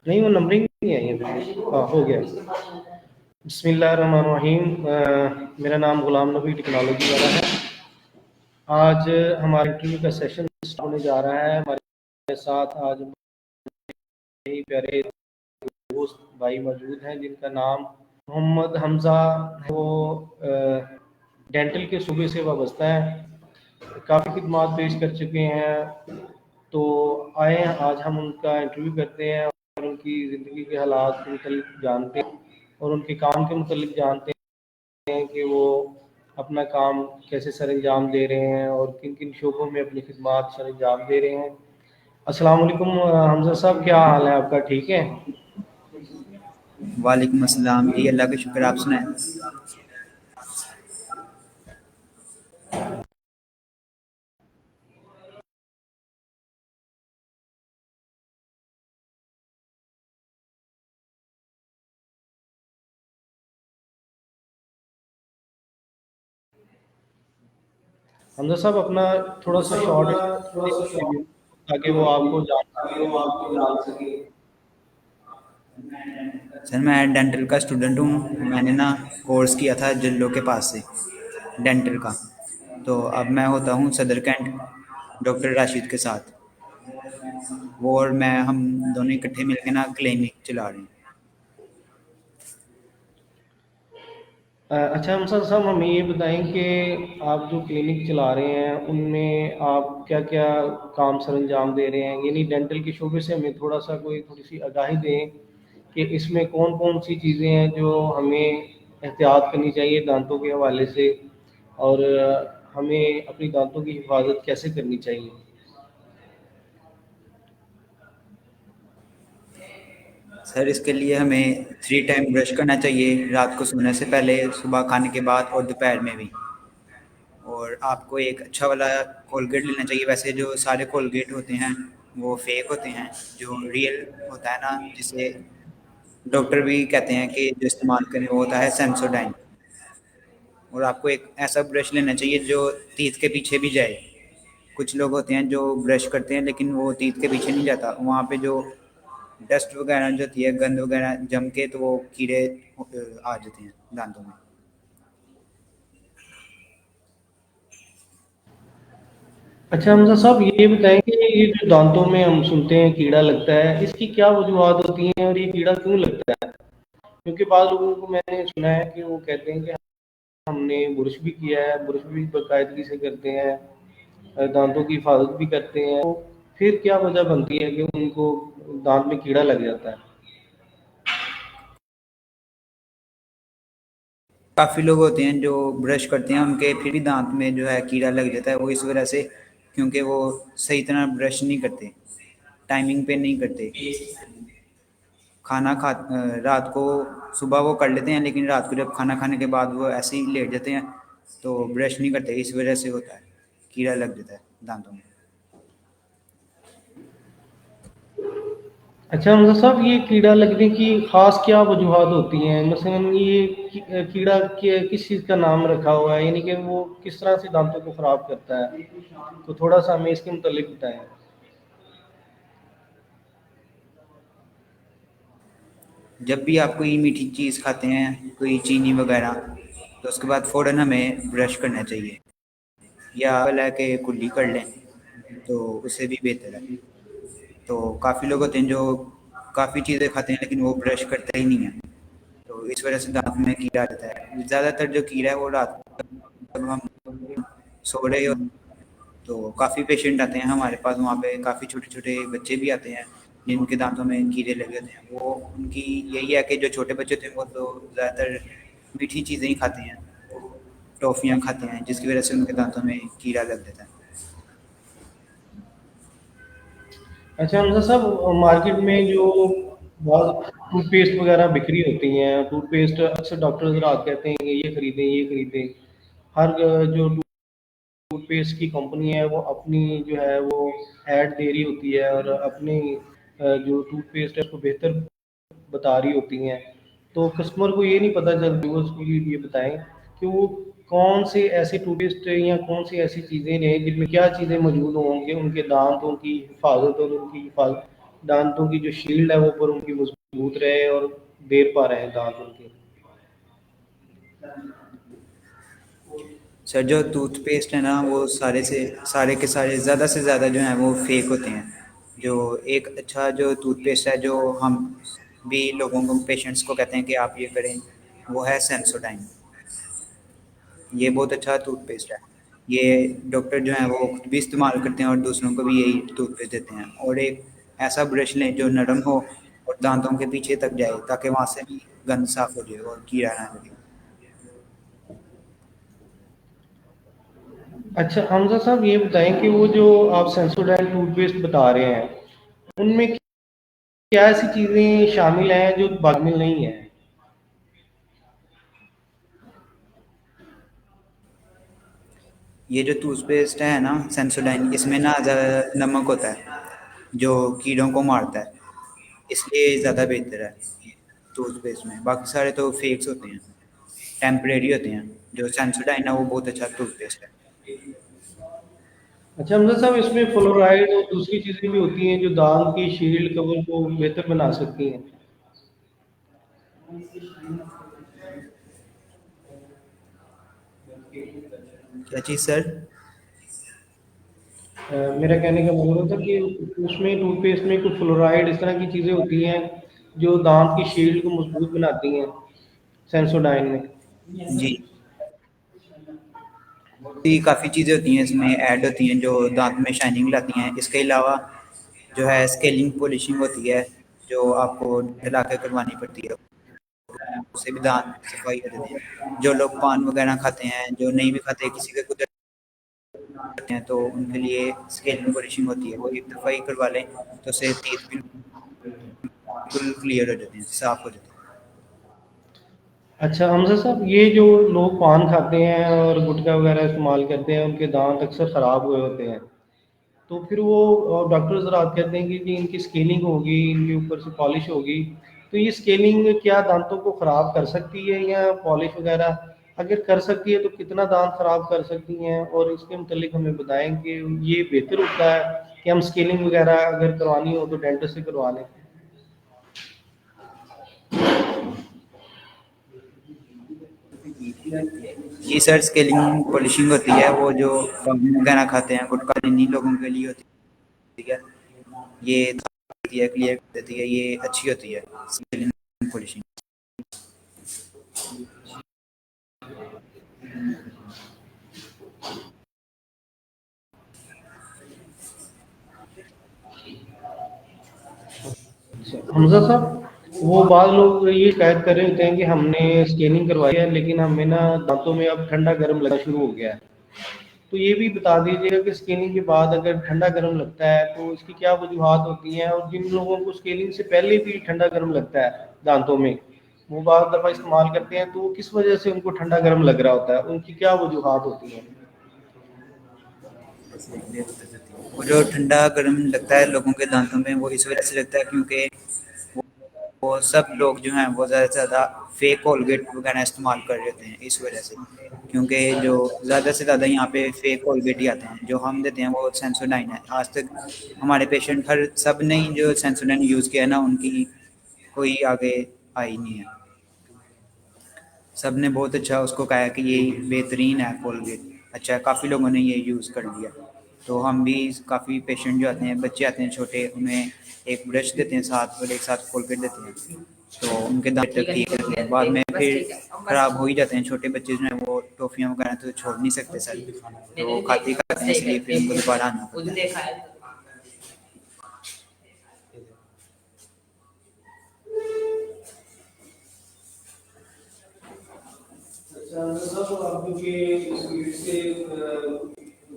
नहीं, वो नंबरिंग नहीं आई है अभी भी। हाँ, हो गया। बिस्मिल्लाहिर्रहमानिर्रहीम। मेरा नाम गुलाम नबी टेक्नोलॉजी वाला है। आज हमारे इंटरव्यू का सेशन होने जा रहा है। हमारे साथ आज मेरे प्यारे दोस्त भाई मौजूद हैं जिनका नाम मोहम्मद हमज़ा है। वो डेंटल के सूबे से वाबस्ता है, काफ़ी खिदमात पेश कर चुके हैं। तो आए आज हम उनका इंटरव्यू करते हैं और उनकी ज़िंदगी के हालात के मुतल्लिक जानते हैं और उनके काम के मुतल्लिक जानते हैं कि वो अपना काम कैसे सर अंजाम दे रहे हैं और किन किन शोबों में अपनी खिदमात सर अंजाम दे रहे हैं। अस्सलाम वालेकुम हमजा साहब, क्या हाल है आपका? ठीक है? वालेकुम अस्सलाम जी, अल्लाह का शुक्र। आप सुनाएं। हमजा साहब अपना थोड़ा सा शॉर्ट ताकि वो आपको जान सके। सर मैं डेंटल का स्टूडेंट हूँ। मैंने ना कोर्स किया था जिलो के पास से डेंटल का। तो अब मैं होता हूँ सदर कैंट डॉक्टर राशिद के साथ। वो और मैं हम दोनों इकट्ठे मिलकर ना क्लिनिक चला रहे हैं। अच्छा हमजा साहब, हमें ये बताएं कि आप जो क्लिनिक चला रहे हैं उनमें आप क्या क्या काम सर अंजाम दे रहे हैं, यानी डेंटल के शोबे से हमें थोड़ी सी आगाही दें कि इसमें कौन कौन सी चीज़ें हैं जो हमें एहतियात करनी चाहिए दांतों के हवाले से, और हमें अपनी दांतों की हिफाजत कैसे करनी चाहिए। सर इसके लिए हमें 3 टाइम ब्रश करना चाहिए, रात को सोने से पहले, सुबह खाने के बाद और दोपहर में भी। और आपको एक अच्छा वाला कोलगेट लेना चाहिए। वैसे जो सारे कोलगेट होते हैं वो फेक होते हैं, जो रियल होता है ना, जिसे डॉक्टर भी कहते हैं कि जो इस्तेमाल करें, वो होता है सेंसोडाइन। और आपको एक ऐसा ब्रश लेना चाहिए जो टीथ के पीछे भी जाए। कुछ लोग होते हैं जो ब्रश करते हैं लेकिन वो टीथ के पीछे नहीं जाता, वहाँ पे जो डस्ट वगैरह जो होती है, गंद वगैरह जम के, तो वो कीड़े आ जाते हैं दांतों में। अच्छा हमजा साहब, ये बताएं कि ये जो दांतों में हम सुनते हैं कीड़ा लगता है, इसकी क्या वजूहत होती हैं और ये कीड़ा क्यों लगता है? क्योंकि बाद लोगों को मैंने सुना है कि वो कहते हैं कि हमने ब्रश भी किया है, ब्रश भी बाकायदगी से करते हैं, दांतों की हिफाजत भी करते हैं, तो फिर क्या वजह बनती है कि उनको दांत में कीड़ा लग जाता है? काफ़ी लोग होते हैं जो ब्रश करते हैं, उनके फिर भी दांत में जो है कीड़ा लग जाता है। वो इस वजह से, क्योंकि वो सही तरह ब्रश नहीं करते, टाइमिंग पे नहीं करते। रात को, सुबह वो कर लेते हैं लेकिन रात को जब खाना खाने के बाद वो ऐसे ही लेट जाते हैं, तो ब्रश नहीं करते। इस वजह से होता है, कीड़ा लग जाता है दांतों में। अच्छा हमजा साहब, ये कीड़ा लगने की खास क्या वजूहत होती हैं? मसलन ये कीड़ा किस चीज़ का नाम रखा हुआ है, यानी कि वो किस तरह से दांतों को ख़राब करता है? तो थोड़ा सा हमें इसके मुतालिक बताएं। जब भी आप कोई मीठी चीज़ खाते हैं, कोई चीनी वगैरह, तो उसके बाद फ़ौरन हमें ब्रश करना चाहिए, या भला के कुल्ली कर लें तो उससे भी बेहतर है। तो काफ़ी लोग होते हैं जो काफ़ी चीज़ें खाते हैं लेकिन वो ब्रश करते ही नहीं है, तो इस वजह से दांत में कीड़ा आता है। ज़्यादातर जो कीड़ा है वो रात को, जब हम सो रहे हो, तो काफ़ी पेशेंट आते हैं हमारे पास। वहाँ पे काफ़ी छोटे छोटे बच्चे भी आते हैं जिनके दांतों में कीड़े लगे होते हैं। वो उनकी यही है कि जो छोटे बच्चे होते हैं वो तो ज़्यादातर मीठी चीज़ें ही खाते हैं, टॉफ़ियाँ खाते हैं, जिसकी वजह से उनके दांतों में कीड़ा लग जाता है। अच्छा हमजा साहब, मार्केट में जो बहुत टूथपेस्ट वगैरह बिक्री होती हैं, टूथपेस्ट अक्सर डॉक्टर हज़रात कहते हैं कि ये खरीदें ये खरीदें। हर जो टूथपेस्ट की कंपनी है वो अपनी जो है वो ऐड दे रही होती है और अपनी जो टूथपेस्ट है उसको बेहतर बता रही होती हैं। तो कस्टमर को ये नहीं पता चलती, वो उसको ये बताएं कि वो कौन से ऐसे टूथपेस्ट या कौन सी ऐसी चीज़ें हैं जिनमें क्या चीज़ें मौजूद होंगे उनके दांतों की हिफाजत और उनकी हिफाजत दांतों की जो शील्ड है वो पर उनकी मजबूत रहे और देर पा रहे हैं दांत उनके। सर जो टूथपेस्ट है ना वो सारे के सारे ज़्यादा से ज़्यादा जो हैं वो फेक होते हैं। जो एक अच्छा जो टूथपेस्ट है जो हम भी लोगों को पेशेंट्स को कहते हैं कि आप ये करें, वो है सेंसोडाइन। ये बहुत अच्छा टूथपेस्ट है। ये डॉक्टर जो हैं वो खुद भी इस्तेमाल करते हैं और दूसरों को भी यही टूथपेस्ट देते हैं। और एक ऐसा ब्रश लें जो नरम हो और दांतों के पीछे तक जाए ताकि वहाँ से भी गंद साफ हो जाए और कीड़ा ना लगे। अच्छा हमजा साहब, ये बताएं कि वो जो आप सेंसोडाइन टूथपेस्ट बता रहे हैं उनमें क्या ऐसी चीज़ें शामिल हैं जो शामिल नहीं है? ये जो टूथपेस्ट है ना सेंसोडाइन, इसमें ना ज़्यादा नमक होता है जो कीड़ों को मारता है, इसलिए ज़्यादा बेहतर है टूथपेस्ट में। बाकी सारे तो फेक्स होते हैं, टेम्परेरी होते हैं। जो सेंसोडाइन है वो बहुत अच्छा टूथपेस्ट है। अच्छा हमजा साहब, इसमें फ्लोराइड और दूसरी चीज़ें भी होती हैं जो दांत की शील्ड कवर को बेहतर बना सकती हैं। क्या चीज़ सर? मेरा कहने का मतलब था कि उसमें टूथपेस्ट में कुछ फ्लोराइड इस तरह की चीज़ें होती हैं जो दांत की शील्ड को मजबूत बनाती हैं सेंसोडाइन में। जी, भी काफ़ी चीज़ें होती हैं इसमें ऐड होती हैं जो दांत में शाइनिंग लाती हैं। इसके अलावा जो है स्केलिंग पॉलिशिंग होती है जो आपको ला के करवानी पड़ती है, उससे भी दांत सफाई हो जाती है। जो लोग पान वगैरह खाते हैं, जो नहीं भी खाते, किसी के गुजर जाते हैं, तो उनके लिए स्केलिंग पॉलिशिंग होती है। वो एक दफ़ा ही करवा लें तो उससे teeth बिल्कुल क्लियर हो जाते हैं, साफ हो जाते हैं। अच्छा हमजा साहब, ये जो लोग पान खाते हैं और गुटखा वगैरह इस्तेमाल करते हैं उनके दांत अक्सर ख़राब हुए होते हैं, तो फिर वो डॉक्टर्स रात कहते हैं कि इनकी स्केलिंग होगी, इनके ऊपर से पॉलिश होगी, तो ये स्केलिंग क्या दांतों को ख़राब कर सकती है या पॉलिश वगैरह अगर कर सकती है तो कितना दांत ख़राब कर सकती हैं? और इसके मुतलिक हमें बताएं कि ये बेहतर होता है कि हम स्केलिंग वगैरह अगर करवानी हो तो डेंटिस्ट से करवा लें। जी सर, स्केलिंग पॉलिशिंग होती है वो जो पान वगैरह खाते हैं, गुटखा इन्हीं लोगों के लिए होती है। ये होती है, क्लियर कर देती है, ये अच्छी होती है स्केलिंग पॉलिशिंग। अच्छा हमजा साहब, वो बाद लोग ये शिकायत कर रहे होते हैं कि हमने स्कैनिंग करवाई है लेकिन हमें ना दांतों में अब ठंडा गर्म लगना शुरू हो गया है, तो ये भी बता दीजिएगा कि स्कैनिंग के बाद अगर ठंडा गर्म लगता है तो इसकी क्या वजूहत होती हैं, और जिन लोगों को स्कैनिंग से पहले भी ठंडा गर्म लगता है दांतों में, वो बाद दफ़ा इस्तेमाल करते हैं तो किस वजह से उनको ठंडा गर्म लग रहा होता है, उनकी क्या वजूहत होती हैं? वो जो ठंडा गर्म लगता है लोगों के दांतों में, वो इस वजह से लगता है क्योंकि वो सब लोग जो हैं वो ज़्यादा से ज़्यादा फेक कोलगेट वगैरह इस्तेमाल कर रहे हैं इस वजह से। क्योंकि जो ज़्यादा से ज़्यादा यहाँ पे फेक कोलगेट ही आते हैं, जो हम देते हैं वो सेंसोडाइन है। आज तक हमारे पेशेंट हर सब ने ही जो सेंसोडाइन यूज़ किया है ना, उनकी कोई आगे आई नहीं है। सब ने बहुत अच्छा उसको कहा है कि ये बेहतरीन है कोलगेट, अच्छा है। काफ़ी लोगों ने ये यूज़ कर लिया। तो हम भी काफ़ी पेशेंट जो आते हैं, बच्चे आते हैं छोटे, उन्हें एक ब्रश देते हैं साथ और एक साथ कोलगेट देते हैं, तो उनके दांत तक ठीक रहते हैं। बाद में फिर ख़राब हो ही जाते हैं। छोटे बच्चे जो हैं वो टॉफ़ियाँ वगैरह तो छोड़ नहीं सकते सर, तो खाते ही खाते हैं, इसलिए फिर उनको दोबारा आना पड़ता है। अच्छा मतलब आप क्योंकि स्पीड से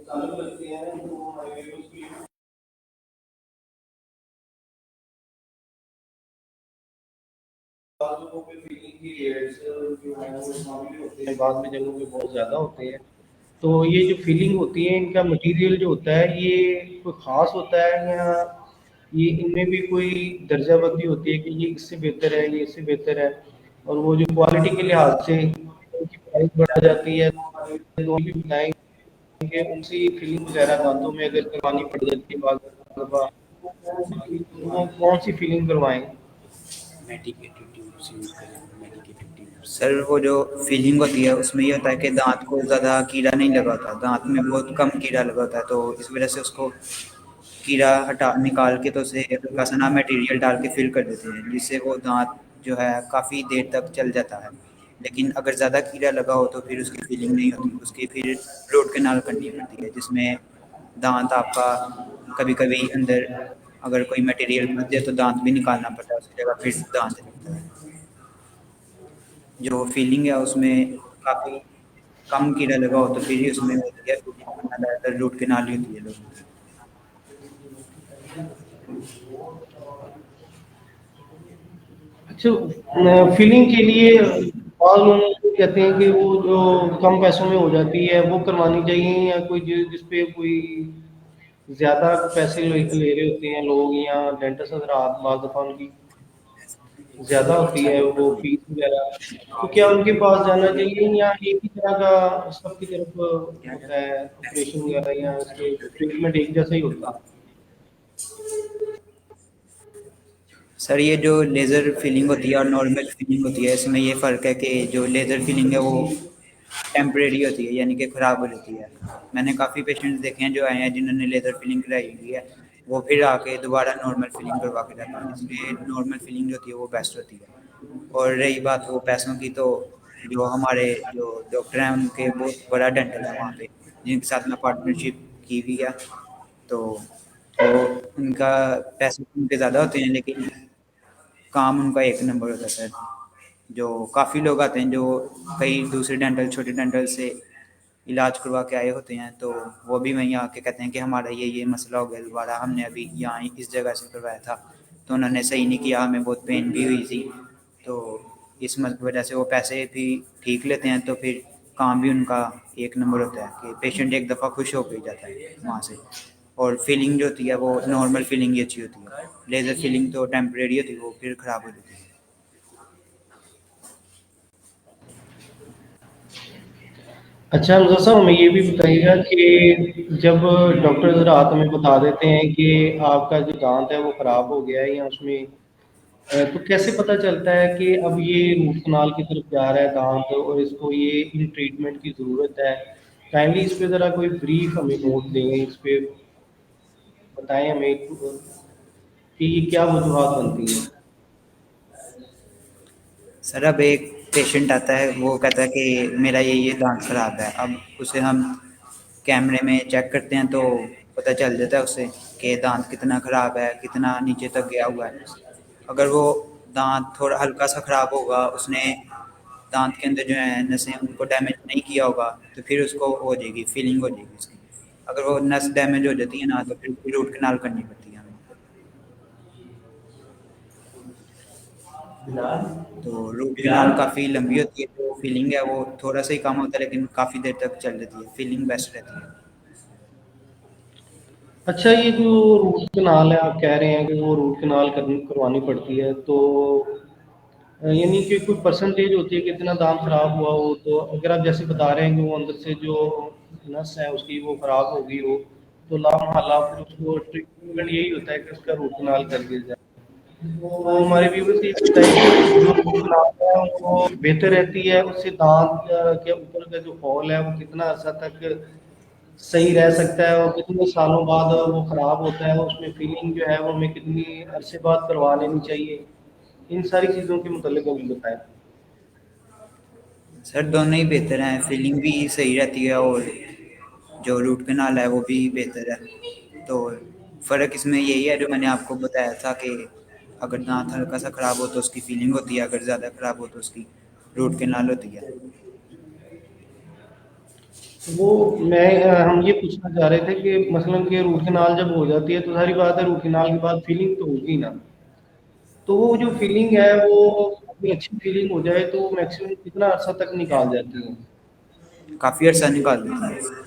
ताल्लुक रखते हैं तो हाईवे पे स्पीड बाद लोगों पे फीलिंग की रेट्स जो है वो मामूली होते हैं, बाद में जगहों पे बहुत ज़्यादा होते हैं। तो ये जो फीलिंग होती है इनका मटेरियल जो होता है ये कोई ख़ास होता है या ये इनमें भी कोई दर्जाबंदी होती है कि ये इससे बेहतर है, ये इससे बेहतर है, और वो जो क्वालिटी के लिहाज से उनकी प्राइस बढ़ जाती है, तो ये भी बताएँ कि उनसी फीलिंग वगैरह दाँतों में अगर करवानी पड़ जाती है बाद दफ़ा वो कौन सी फीलिंग करवाएं? मेडिकेटेड ट्यूब्स यूज़ करें, मेडिकेटेड ट्यूब्स। सर वो जो फीलिंग होती है उसमें ये होता है कि दांत को ज़्यादा कीड़ा नहीं लगा होता, दांत में बहुत कम कीड़ा लगा होता है, तो इस वजह से उसको कीड़ा हटा निकाल के तो उसे हल्का सा ना मटेरियल डाल के फिल कर देते हैं, जिससे वो दांत जो है काफ़ी देर तक चल जाता है। लेकिन अगर ज़्यादा कीड़ा लगा हो तो फिर उसकी फीलिंग नहीं होती, उसकी फिर रूट कैनाल करनी पड़ती है, जिसमें दांत आपका कभी कभी अंदर अगर कोई मटेरियल फंस जाए तो दांत भी निकालना पड़ता है, उसकी जगह फिर दांत लगता है। जो फीलिंग है उसमें काफ़ी कम कीड़ा लगा हो तो फिर ही उसमें होती है रूट कैनाल, ज़्यादातर रूट कैनाल ही होती है लोगों की। अच्छा, फीलिंग के लिए बाद लोग कहते हैं कि वो जो कम पैसों में हो जाती है वो करवानी चाहिए, या कोई जिसपे कोई ज्यादा पैसे ले रहे होते हैं लोग, या डेंटिस्ट हजरात बाद दफा उनकी ज्यादा होती है वो फीस वगैरह, तो क्या उनके पास जाना चाहिए, या एक ही तरह का सबकी तरफ होता है ऑपरेशन वगैरह, या इसके ट्रीटमेंट एक जैसा ही होता है? सर ये जो लेज़र फीलिंग होती है और नॉर्मल फीलिंग होती है, इसमें ये फ़र्क है कि जो लेज़र फीलिंग है वो टेम्परेरी होती है, यानी कि ख़राब हो जाती है। मैंने काफ़ी पेशेंट्स देखे हैं जो आए हैं जिन्होंने लेज़र फीलिंग कराई हुई है, वो फिर आके दोबारा नॉर्मल फीलिंग करवा के जाते हैं, इसलिए नॉर्मल फीलिंग जो होती है वो बेस्ट होती है। और रही बात वो पैसों की, तो जो हमारे जो डॉक्टर हैं उनके बहुत बड़ा डेंटल है वहाँ पे, जिनके साथ में पार्टनरशिप की हुई है, तो उनका पैसे उनके ज़्यादा होते हैं लेकिन काम उनका एक नंबर होता है सर। जो काफ़ी लोग आते हैं जो कई दूसरे डेंटल छोटे डेंटल से इलाज करवा के आए होते हैं, तो वो भी वहीं आके कहते हैं कि हमारा ये मसला हो गया, दोबारा हमने अभी यहाँ इस जगह से करवाया था तो उन्होंने सही नहीं किया, हमें बहुत पेन भी हुई थी, तो इस वजह से वो पैसे भी ठीक लेते हैं, तो फिर काम भी उनका एक नंबर होता है कि पेशेंट एक दफ़ा खुश होकर ही जाता है वहाँ से। और फीलिंग जो होती है वो नॉर्मल फीलिंग ही अच्छी होती है, लेज़र फीलिंग तो टेम्परेरी होती है, वो फिर ख़राब हो जाती है। अच्छा हमजा साहब, हमें ये भी बताइएगा कि जब डॉक्टर हजरात हमें बता देते हैं कि आपका जो दांत है वो खराब हो गया है, या उसमें तो कैसे पता चलता है कि अब ये रूट कनाल की तरफ जा रहा है दांत, और इसको ये इन ट्रीटमेंट की ज़रूरत है? काइंडली इस पे ज़रा कोई ब्रीफ हमें नोट दें, इस पे बताएं हमें कि ये क्या वजूहत बनती हैं? सर अब एक पेशेंट आता है, वो कहता है कि मेरा ये दांत खराब है, अब उसे हम कैमरे में चेक करते हैं तो पता चल जाता है उससे कि दांत कितना खराब है, कितना नीचे तक गया हुआ है। अगर वो दांत थोड़ा हल्का सा खराब होगा, उसने दांत के अंदर जो है नसें उनको डैमेज नहीं किया होगा, तो फिर उसको हो जाएगी फीलिंग हो जाएगी उसकी। अगर वो नस डैमेज हो जाती है ना तो फिर रूट कनाल करनी पड़ती है हमें। तो रूट कैनाल काफ़ी लंबी होती है, जो फीलिंग है वो थोड़ा सा ही कम होता है लेकिन काफ़ी देर तक चल जाती है, फीलिंग बेस्ट रहती है। अच्छा, ये जो रूट कनाल है आप कह रहे हैं कि वो रूट कनाल करवानी पड़ती है, तो यानी कि कोई परसेंटेज होती है कि इतना दांत खराब हुआ हो, तो अगर आप जैसे बता रहे हैं कि वो अंदर से जो नस है उसकी वो खराब हो गई हो, तो लामहला फिर उसको ट्रीटमेंट यही होता है कि उसका रूट कनाल कर दिया जाए। तो हमारे व्यूवर से ये बताइए कि जो रूट कनाल है वो बेहतर रहती है, उससे दांत के ऊपर का जो हॉल है वो कितना अर्सा तक सही रह सकता है, और कितने सालों बाद वो खराब होता है, उसमें फीलिंग जो है वो हमें कितनी अरसे बाद करवा लेनी चाहिए, इन सारी चीज़ों के मुतालिक हमें बताएं। सर दोनों ही बेहतर हैं, फीलिंग भी सही रहती है और जो रूट कनाल है वो भी बेहतर है। तो फ़र्क इसमें यही है जो मैंने आपको बताया था कि अगर दांत हल्का सा ख़राब हो तो उसकी फीलिंग होती है, अगर ज़्यादा ख़राब हो तो उसकी रूट कनाल होती है। वो हम ये पूछना चाह रहे थे कि मसलन कि रूट कनाल जब हो जाती है तो सारी बात है, रूट कनाल के बाद फीलिंग तो होगी ना, तो वो जो फीलिंग है वो अपनी अच्छी फीलिंग हो जाए तो मैक्सिमम कितना अर्सा तक निकाल जाती है? काफ़ी अर्सा निकाल देती है।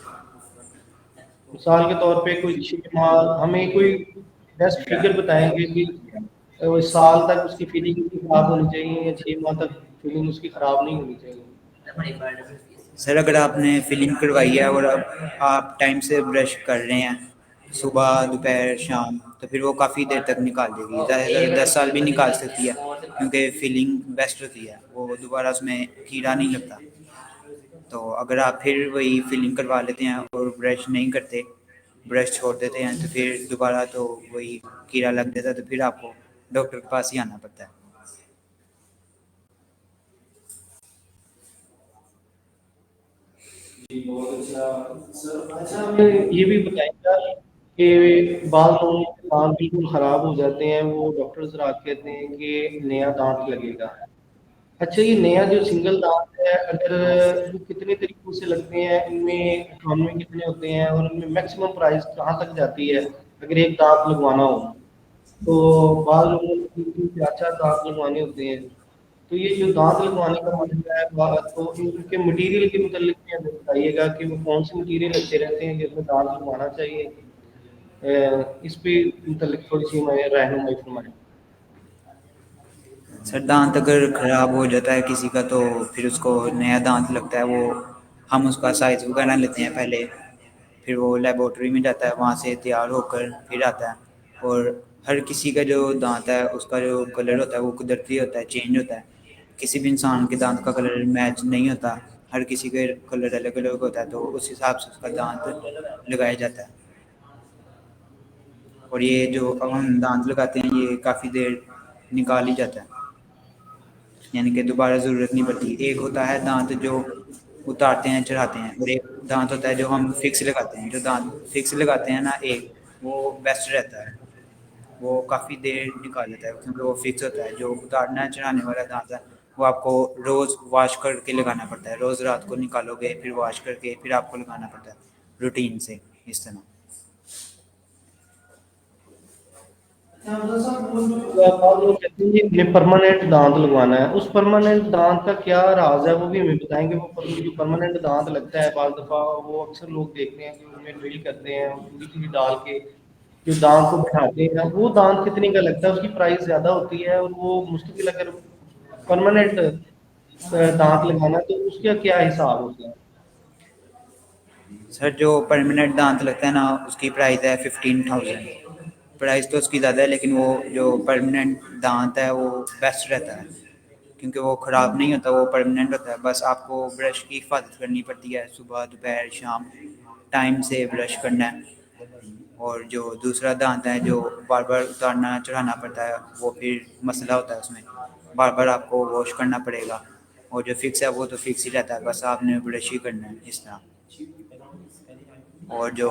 मिसाल के तौर पे कोई 6 माह, हमें कोई बेस्ट फिगर बताएंगे कि साल तक उसकी फीलिंग नहीं खराब होनी चाहिए, या 6 माह तक फीलिंग उसकी खराब नहीं होनी चाहिए? सर अगर आपने फीलिंग करवाई है और अब आप टाइम से ब्रश कर रहे हैं सुबह दोपहर शाम, تو پھر وہ کافی دیر تک نکال دے گی، زیادہ سے زیادہ 10 سال بھی نکال سکتی ہے، کیونکہ فیلنگ بیسٹ ہوتی ہے، وہ دوبارہ اس میں کیڑا نہیں لگتا۔ تو اگر آپ پھر وہی فیلنگ کروا لیتے ہیں اور برش نہیں کرتے، برش چھوڑ دیتے ہیں، تو پھر دوبارہ تو وہی کیڑا لگ جاتا ہے، تو پھر آپ کو ڈاکٹر کے پاس ہی آنا پڑتا ہے۔ اچھا ہمیں یہ بھی بتائیں گا کہ بعض لوگوں کے دانت بالکل خراب ہو جاتے ہیں، وہ ڈاکٹر حضرات کہتے ہیں کہ نیا دانت لگے گا۔ اچھا یہ نیا جو سنگل دانت ہے، اگر وہ کتنے طریقوں سے لگتے ہیں، ان میں اکانومی کتنے ہوتے ہیں، اور ان میں میکسیمم پرائز کہاں تک جاتی ہے اگر ایک دانت لگوانا ہو؟ تو بعض لوگوں کو 3 4 دانت لگوانے ہوتے ہیں، تو یہ جو دانت لگوانے کا مسئلہ ہے تو ان کے مٹیریل کے متعلق بھی ہمیں بتائیے گا کہ وہ کون سے مٹیریل اچھے رہتے ہیں جس میں دانت لگوانا چاہیے، اس پہ متعلق تھوڑی سی ہمیں رہنمائی فرمائیں۔ سر دانت اگر خراب ہو جاتا ہے کسی کا، تو پھر اس کو نیا دانت لگتا ہے، وہ ہم اس کا سائز وغیرہ لیتے ہیں پہلے، پھر وہ لیبورٹری میں جاتا ہے، وہاں سے تیار ہو کر پھر آتا ہے، اور ہر کسی کا جو دانت ہے اس کا جو کلر ہوتا ہے وہ قدرتی ہوتا ہے، چینج ہوتا ہے، کسی بھی انسان کے دانت کا کلر میچ نہیں ہوتا، ہر کسی کا کلر الگ الگ ہوتا ہے، تو اس حساب سے اس کا دانت لگایا جاتا ہے۔ اور یہ جو اب ہم دانت لگاتے ہیں یہ کافی دیر نکال ہی جاتا ہے، یعنی کہ دوبارہ ضرورت نہیں پڑتی۔ ایک ہوتا ہے دانت جو اتارتے ہیں چڑھاتے ہیں، اور ایک دانت ہوتا ہے جو ہم فکس لگاتے ہیں۔ جو دانت فکس لگاتے ہیں نا ایک، وہ بیسٹ رہتا ہے، وہ کافی دیر نکال لیتا ہے کیونکہ وہ فکس ہوتا ہے۔ جو اتارنا چڑھانے والا دانت ہے وہ آپ کو روز واش کر کے لگانا پڑتا ہے، روز رات کو نکالو گے پھر واش کر کے پھر آپ کو لگانا پڑتا ہے روٹین سے، اس طرح۔ بعض لوگ کہتے ہیں کہ ہمیں پرماننٹ دانت لگوانا ہے، اس پرماننٹ دانت کا کیا راز ہے وہ بھی ہمیں بتائیں گے۔ وہ جو پرماننٹ دانت لگتا ہے بعض دفعہ وہ اکثر لوگ دیکھتے ہیں کہ ان میں ڈرل کرتے ہیں چوڑی چوڑی ڈال کے جو دانت کو بٹھاتے ہیں، وہ دانت کتنے کا لگتا ہے، اس کی پرائس زیادہ ہوتی ہے، اور وہ مستقل اگر پرماننٹ دانت لگانا تو اس کا کیا حساب ہوتا ہے؟ سر جو پرماننٹ دانت لگتا ہے نا اس کی پرائز ہے 15,000۔ پرائز تو اس کی زیادہ ہے، لیکن وہ جو پرماننٹ دانت ہے وہ بیسٹ رہتا ہے، کیونکہ وہ خراب نہیں ہوتا، وہ پرماننٹ ہوتا ہے۔ بس آپ کو برش کی حفاظت کرنی پڑتی ہے، صبح دوپہر شام ٹائم سے برش کرنا ہے۔ اور جو دوسرا دانت ہے جو بار بار اتارنا چڑھانا پڑتا ہے، وہ پھر مسئلہ ہوتا ہے، اس میں بار بار آپ کو واش کرنا پڑے گا۔ اور جو فکس ہے وہ تو فکس ہی رہتا ہے، بس آپ نے برش ہی کرنا ہے اس طرح۔ اور جو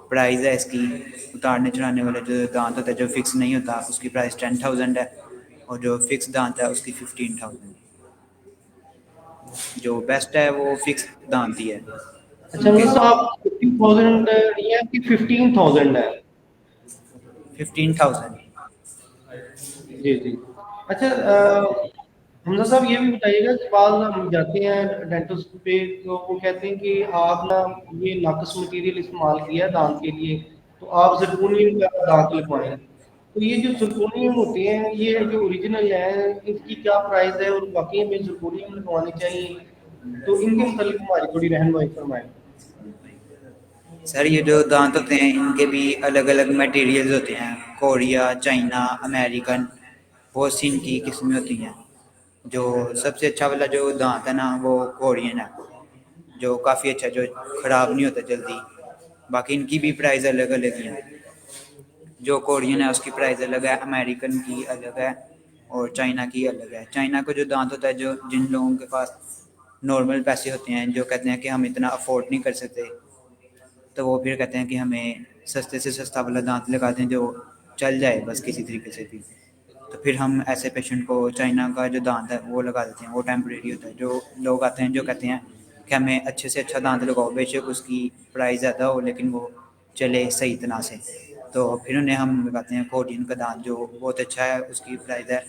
پرائز ہے اس کی اتارنے چڑھانے والا جو دانت ہوتا ہے جو فکس نہیں ہوتا، اس کی پرائز 10,000 ہے، اور جو فکس دانت ہے اس کی 15,000۔ جو بیسٹ ہے وہ فکس دانت ہی ہے، اچھا کیونکہ مطلب آپ 15,000 یہ ہے کہ 15,000 ہے؟ 15,000۔ جی جی۔ اچھا حمزہ صاحب یہ بھی بتائیے گا کہ بعض ہم جاتے ہیں ڈینٹسٹ پہ تو وہ کہتے ہیں کہ آپ نا یہ ناقص مٹیریل استعمال کیا ہے دانت کے لیے تو آپ زرکونیم کا دانت لگوائیں۔ تو یہ جو زرکونیم ہوتے ہیں یہ جو اوریجنل ہیں ان کی کیا پرائز ہے، اور باقی ہمیں زرکونیم لگوانے چاہیے؟ تو ان کے متعلق ہماری تھوڑی رہنمائی فرمائیں۔ سر یہ جو دانت ہوتے ہیں ان کے بھی الگ الگ میٹیریلز ہوتے ہیں، کوریا، چائنا، امریکن، بہت سی ان کی قسمیں ہوتی ہیں۔ جو سب سے اچھا والا جو دانت ہے نا وہ کورین ہے، جو کافی اچھا، جو خراب نہیں ہوتا جلدی۔ باقی ان کی بھی پرائز الگ الگ ہیں، جو کورین ہے اس کی پرائز الگ ہے، امریکن کی الگ ہے، اور چائنا کی الگ ہے۔ چائنا کا جو دانت ہوتا ہے، جو جن لوگوں کے پاس نارمل پیسے ہوتے ہیں، جو کہتے ہیں کہ ہم اتنا افورڈ نہیں کر سکتے، تو وہ پھر کہتے ہیں کہ ہمیں سستے سے سستا والا دانت لگا دیں جو چل جائے بس کسی طریقے سے بھی۔ تو پھر ہم ایسے پیشنٹ کو چائنا کا جو دانت ہے وہ لگا دیتے ہیں، وہ ٹیمپریری ہوتا ہے۔ جو لوگ آتے ہیں جو کہتے ہیں کہ ہمیں اچھے سے اچھا دانت لگاؤ، بے شک اس کی پرائز زیادہ ہو لیکن وہ چلے صحیح طرح سے، تو پھر انہیں ہم لگاتے ہیں کورین کا دانت جو بہت اچھا ہے، اس کی پرائز ہے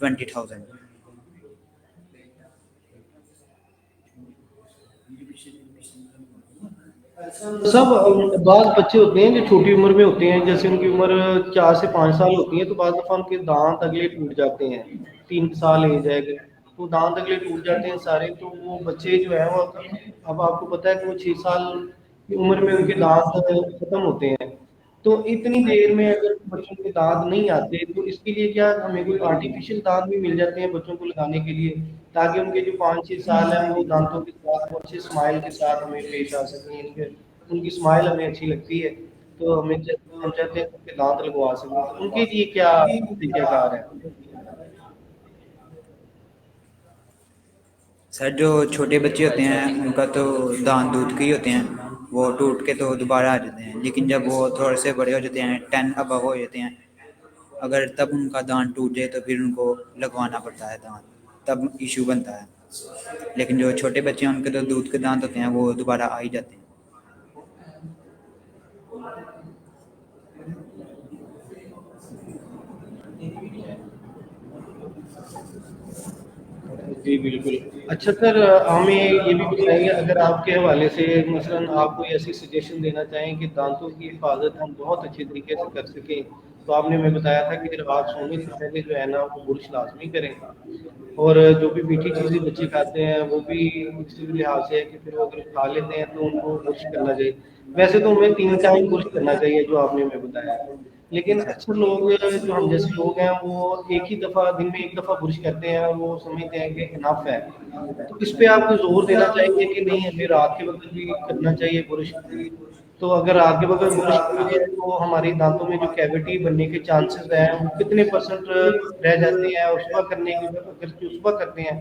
20,000۔ سب بعض بچے ہوتے ہیں جو چھوٹی عمر میں ہوتے ہیں، جیسے ان کی عمر 4 سے 5 سال ہوتی ہے، تو بعض دفعہ ان کے دانت اگلے ٹوٹ جاتے ہیں، 3 سال ایج ہے تو دانت اگلے ٹوٹ جاتے ہیں سارے۔ تو وہ بچے جو ہیں وہ اب آپ کو پتہ ہے کہ وہ 6 سال کی عمر میں ان کے دانت ختم ہوتے ہیں، تو اتنی دیر میں اگر بچوں کے دانت نہیں آتے تو اس کے لیے کیا ہمیں کوئی آرٹیفیشل دانت بھی مل جاتے ہیں بچوں کو لگانے کے لیے، تاکہ ان کے جو 5-6 سال ہیں وہ دانتوں کے ساتھ وہ اچھے اسمائل کے ساتھ ہمیں پیش آ سکیں، ان کی اسمائل ہمیں اچھی لگتی ہے تو ہم چاہتے ہیں ان کے دانت لگوا سکیں، تو ان کے لیے کیا طریقہ کار ہے؟ سر جو چھوٹے بچے ہوتے ہیں ان کا تو دانت دودھ کے ہی ہوتے ہیں، وہ ٹوٹ کے تو دوبارہ آ جاتے ہیں، لیکن جب وہ تھوڑے سے بڑے ہو جاتے ہیں 10 ابو ہو جاتے ہیں، اگر تب ان کا دانت ٹوٹ جائے تو پھر ان کو لگوانا پڑتا ہے دانت، تب ایشو بنتا ہے، لیکن جو چھوٹے بچے ہیں ان کے تو دودھ کے دانت ہوتے ہیں وہ دوبارہ آ ہی جاتے ہیں۔ جی بالکل۔ اچھا سر، ہمیں یہ بھی بتائیے اگر آپ کے حوالے سے مثلاً آپ کوئی ایسی سجیشن دینا چاہیں کہ دانتوں کی حفاظت ہم بہت اچھے طریقے سے کر سکیں، تو آپ نے ہمیں بتایا تھا کہ رات سونے سے پہلے جو ہے نا وہ برش لازمی کریں، اور جو بھی میٹھی چیزیں بچے کھاتے ہیں وہ بھی اسی لحاظ سے ہے کہ پھر وہ اگر کھا لیتے ہیں تو ان کو برش کرنا چاہیے۔ ویسے تو ہمیں 3 ٹائم برش کرنا چاہیے جو آپ نے ہمیں بتایا ہے، لیکن اکثر لوگ جو ہم جیسے لوگ ہیں وہ ایک ہی دفعہ دن میں ایک دفعہ برش کرتے ہیں اور وہ سمجھتے ہیں کہ انف ہے، تو اس پہ آپ کو زور دینا چاہیے کہ نہیں ہمیں رات کے وقت بھی کرنا چاہیے برش؟ تو اگر رات کے وقت برش کریں تو ہماری دانتوں میں جو کیوٹی بننے کے چانسز ہیں وہ کتنے پرسنٹ رہ جاتے ہیں، اور صبح کرنے کے اگر جو صبح کرتے ہیں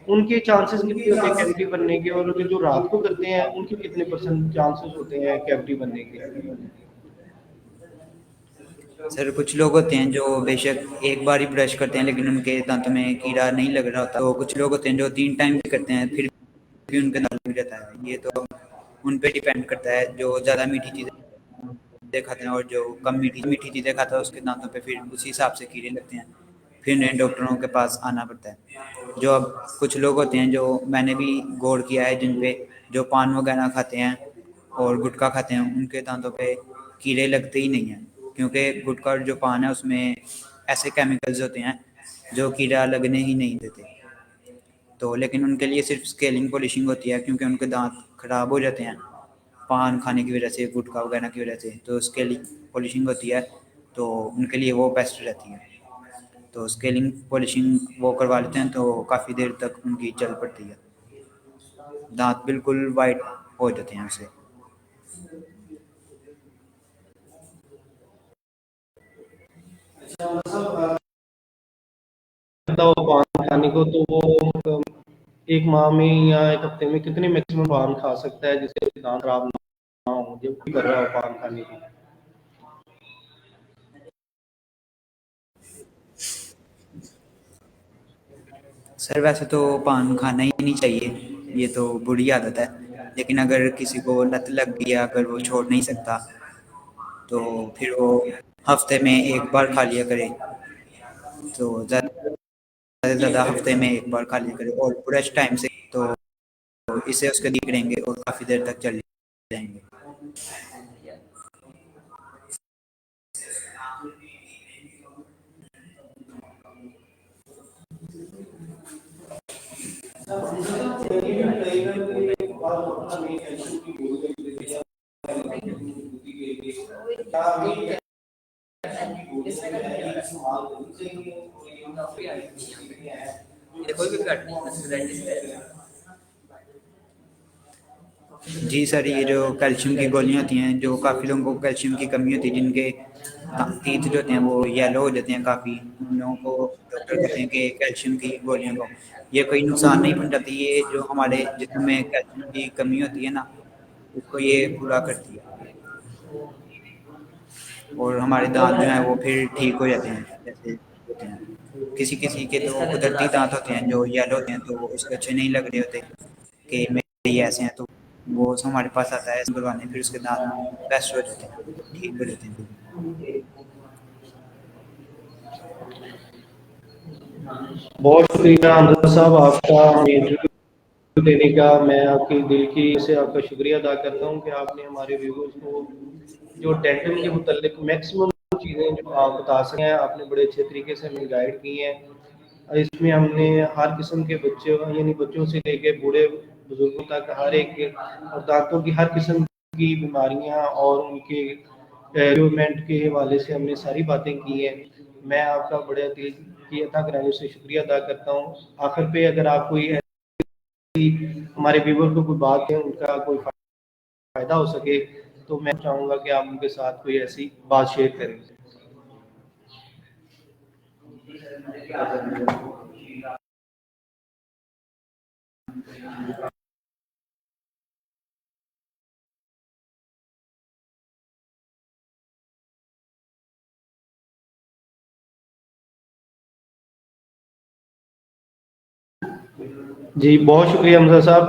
ان کے چانسز کتنے ہوتے ہیں کیوٹی بننے کے، اور اگر جو رات کو کرتے ہیں ان کے کتنے پرسنٹ چانسز ہوتے ہیں کیوٹی بننے کے؟ سر کچھ لوگ ہوتے ہیں جو بے شک ایک بار ہی برش کرتے ہیں لیکن ان کے دانتوں میں کیڑا نہیں لگ رہا ہوتا، تو کچھ لوگ ہوتے ہیں جو 3 ٹائم بھی کرتے ہیں پھر بھی ان کے دانت لگ جاتا ہے، یہ تو ان پہ ڈیپینڈ کرتا ہے، جو زیادہ میٹھی چیزیں کھاتے ہیں اور جو کم میٹھی چیزیں کھاتا ہے اس کے دانتوں پہ پھر اسی حساب سے کیڑے لگتے ہیں، پھر انہیں ڈاکٹروں کے پاس آنا پڑتا ہے۔ جو اب کچھ لوگ ہوتے ہیں جو میں نے بھی غور کیا ہے جن پہ جو پان وغیرہ کھاتے ہیں اور گٹکا کھاتے ہیں ان کے دانتوں پہ کیڑے لگتے ہی نہیں ہیں، کیونکہ گٹکا اور جو پان ہے اس میں ایسے کیمیکلز ہوتے ہیں جو کیڑا لگنے ہی نہیں دیتے، تو لیکن ان کے لیے صرف اسکیلنگ پالشنگ ہوتی ہے کیونکہ ان کے دانت خراب ہو جاتے ہیں پان کھانے کی وجہ سے، گٹکا وغیرہ کی وجہ سے، تو اسکیلنگ پالشنگ ہوتی ہے تو ان کے لیے وہ بیسٹ رہتی ہے، تو اسکیلنگ پالشنگ وہ کروا لیتے ہیں تو کافی دیر تک ان کی چل پڑتی ہے، دانت بالکل وائٹ ہو جاتے ہیں اسے۔ ہو پان کھانے کو تو وہ ایک ماہ میں یا ایک ہفتے میں کتنے میکسیمم پان کھا سکتا ہے جس سے دانت خراب نہ ہو جب بھی کر رہا ہو پان کھانے کی؟ سر ویسے تو پان کھانا ہی نہیں چاہیے، یہ تو بری عادت ہے، لیکن اگر کسی کو لت لگ گیا اگر وہ چھوڑ نہیں سکتا تو پھر وہ ہفتے میں ایک بار کھا لیا کرے، تو زیادہ سے زیادہ ہفتے میں ایک بار کھا لیا کرے اور برش ٹائم سے، تو اس سے اس کے نکلیں گے اور کافی دیر تک چل جائیں گے۔ جی سر، یہ جو کیلشیم کی گولیاں ہوتی ہیں، جو کافی لوگوں کو کیلشیم کی کمی ہوتی ہے جن کے تیت جو ہوتے ہیں وہ یلو ہو جاتے ہیں کافی، ان لوگوں کو ڈاکٹر کہتے ہیں کہ کیلشیم کی گولیاں کو، یہ کوئی نقصان نہیں پہنچاتی، یہ جو ہمارے جسم میں کیلشیم کی کمی ہوتی ہے نا اس کو یہ پورا کرتی ہے، اور ہمارے دانت جو ہیں وہ پھر ٹھیک ہو جاتے ہیں جیسے ہوتے ہیں۔ کسی کسی کے تو قدرتی دانت ہوتے ہیں جو یلو ہوتے ہیں تو اس کو اچھے نہیں لگ رہے ہوتے کہ میرے یہ ایسے ہیں، تو وہ ہمارے پاس آتا ہے بلوانے، پھر اس کے دانت بیسٹ ہو جاتے ہیں، ٹھیک ہو جاتے ہیں۔ بہت شکریہ حمزہ صاحب آپ کا ہمیں انٹرویو دینے کا، میں آپ کی دل کی سے آپ کا شکریہ ادا کرتا ہوں کہ آپ نے ہمارے ویورز کو جو ڈینٹل کے متعلق میکسیمم چیزیں جو آپ بتا سکیں ہیں آپ نے بڑے اچھے طریقے سے ہمیں گائیڈ کی ہیں، اس میں ہم نے ہر قسم کے بچوں یعنی بچوں سے لے کے بوڑھے بزرگوں تک ہر ایک اور دانتوں کی ہر قسم کی بیماریاں اور ان کے ڈیولپمنٹ کے حوالے سے ہم نے ساری باتیں کی ہیں. میں آپ کا بڑے دل کی عطا کرانے سے شکریہ ادا کرتا ہوں. آخر پہ اگر آپ کوئی ہمارے ویور کو کوئی بات ہے ان کا کوئی فائدہ ہو سکے تو میں چاہوں گا کہ آپ ان کے ساتھ کوئی ایسی بات شیئر کریں. جی بہت شکریہ حمزہ صاحب.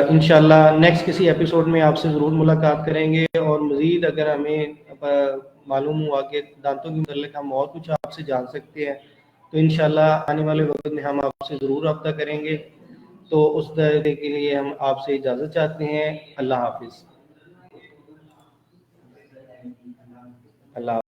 انشاءاللہ نیکسٹ کسی ایپیسوڈ میں آپ سے ضرور ملاقات کریں گے, اور مزید اگر ہمیں معلوم ہوا کہ دانتوں کے متعلق ہم اور کچھ آپ سے جان سکتے ہیں تو انشاءاللہ آنے والے وقت میں ہم آپ سے ضرور رابطہ کریں گے. تو اس طرح کے لیے ہم آپ سے اجازت چاہتے ہیں. اللہ حافظ. اللہ